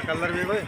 colour भी भाई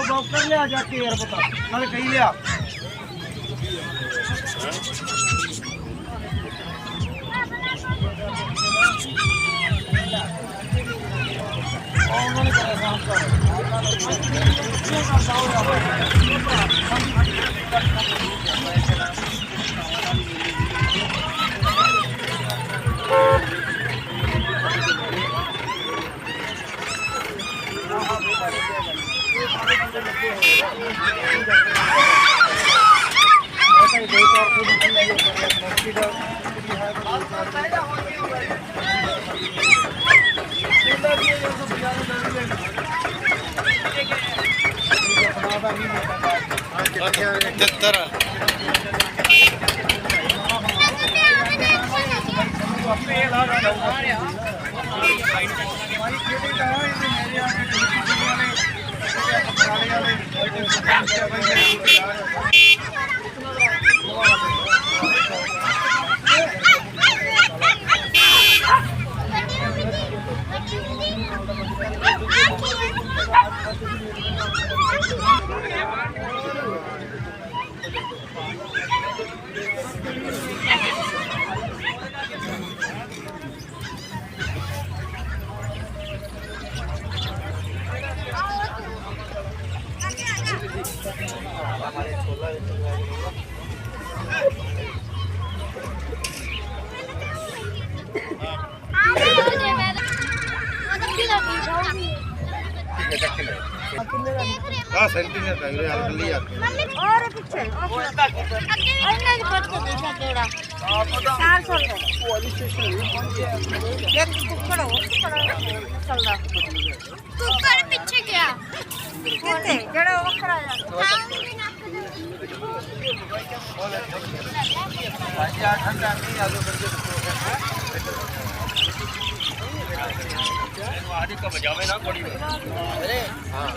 doctor लिया जाके यार बता मैं कहीं लिया और पीछे पीछे गया जड़ा वखरा आज कब जावे ना पड़ी अरे हां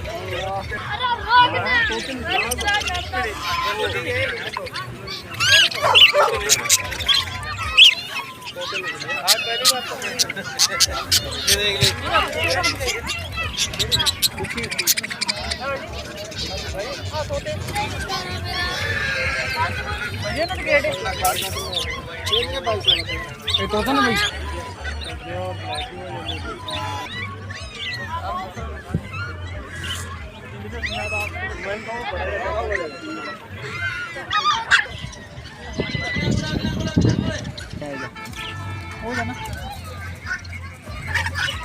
आज पहली बार ये देख ले ना गेट ये बाइक ये तो था ना भाई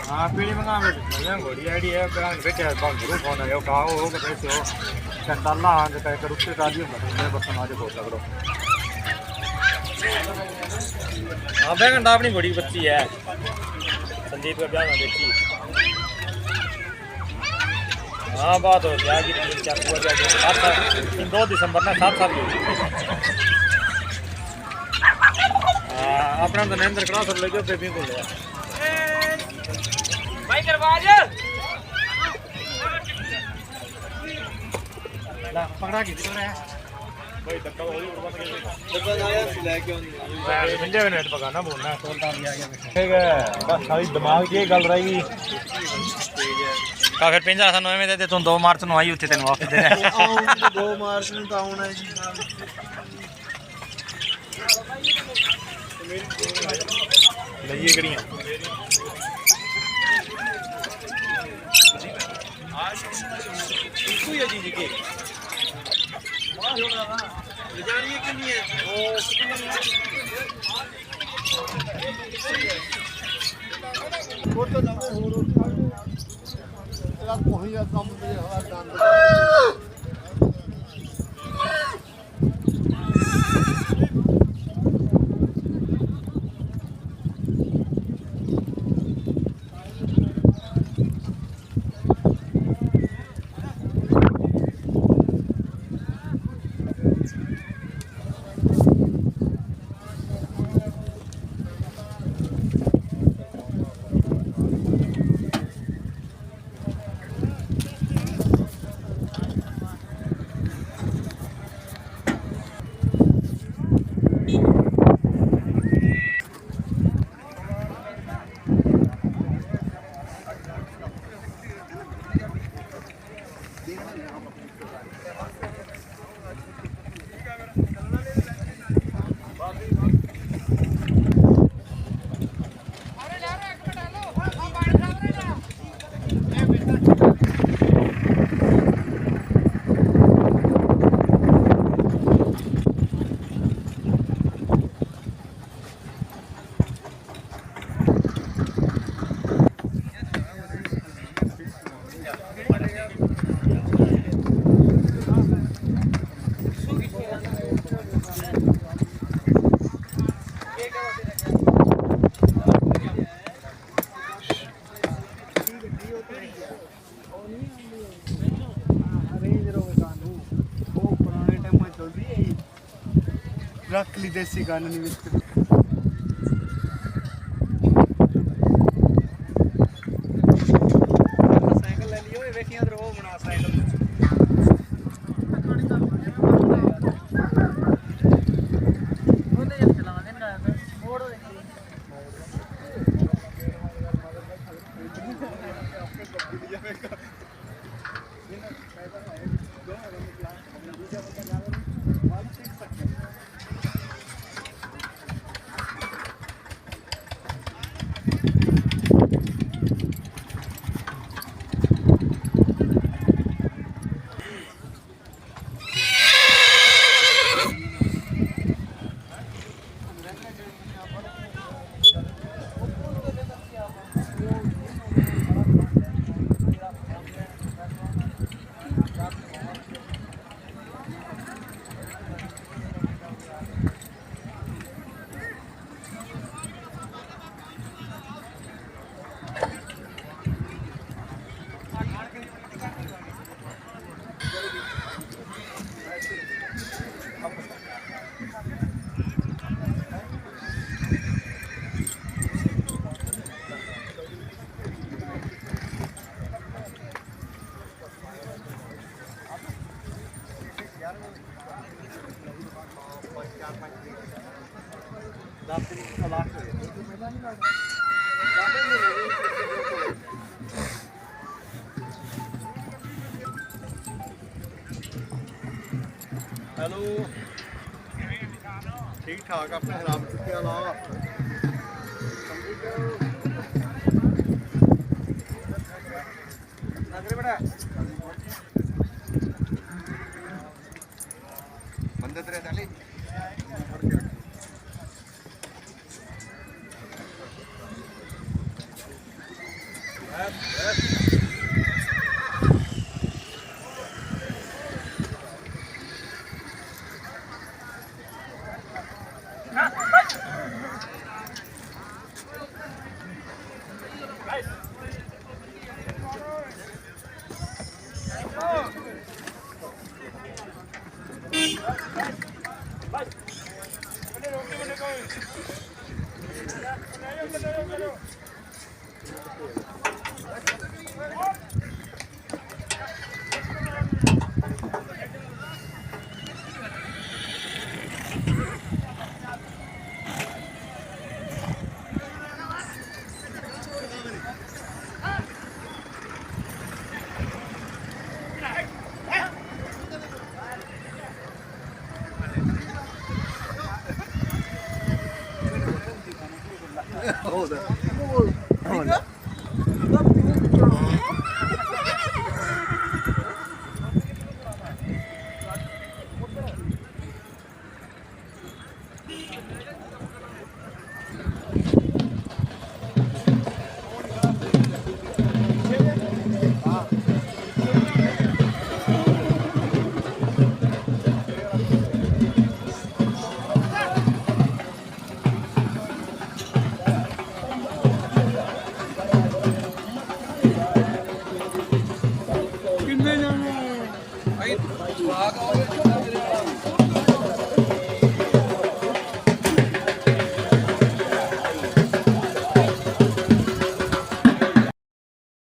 हाँ पीढ़ी मंगा बेटे घोड़ी आईडी है बेटे ग्रुप होना है कहा हो के पैसे हो चंदाला आंग का एक रुपये का दियो मैं बस समाज को सकरो हाँ बैगन अपनी बड़ी बच्ची है संदीप का ब्याह में देखी हाँ बात हो ब्याह की 3-4 हुआ जाएगा 2 दिसंबर ना 7 साल की अपना तो नरेंद्र कड़ा सब लेके बेबी को ले भाई करवाज ला पकड़ा की तो रे भाई धक्का हो रही बस के डब्बा आया लेके आउंदी मिले मिनट पकाना बोलना तोलदार भी आ गया ठीक है बस सारी दिमाग 'ਚ ਇਹ ਗੱਲ ਰਹਿ ਗਈ ਕਾ ਫਿਰ ਪਿੰਜਰਾ ਸਾਨੂੰ ਐਵੇਂ ਦੇ ਤੂੰ 2 ਮਾਰਚ ਨੂੰ ਆਈ ਉੱਥੇ ਤੈਨੂੰ ਵਾਪਸ ਦੇ ਦੇ ਆਉਂ 2 ਮਾਰਚ ਨੂੰ ਤਾਂ ਆਉਣਾ ਜੀ ਲਈਏ ਕਿਹੜੀਆਂ ਇੱਕੋ ਹੀ ਹੈ ਜੀ ਕੇ ਲਿਜਾਣੀ ਕਿੰਨੀ ਹੈ ਉਹ ਤਾਂ ਜਾਵੇ ਹੋਰ ਤੇਰਾ ਕੋਈ ਆ ਕੰਮ ਤੇ ਹਵਾ ਦੰਦ ਰੱਖ ਲਈ ਦੇਸੀ ਗਨ ਨਹੀਂ ਵਿੱਚ ਸਾਈਕਲ ਲੈ ਲਿਓ ਵੇਖੀਆਂ ਤੇ ਉਹ ਬਣਾ ਸਾਈਕਲ ਉਹਨੇ ਚਲਾ ਦੇਣਾ ਮੋੜ ਦੇ हेलो ठीक ठाक अपने खराब चुके अलावा बंदे तेरे डाली ਬਹੁਤ ਹੈ ਠੀਕ ਹੈ ਕਿੰਨੇ ਜਾਣੇ ਆਈ ਜਵਾਕ ਆਵੇ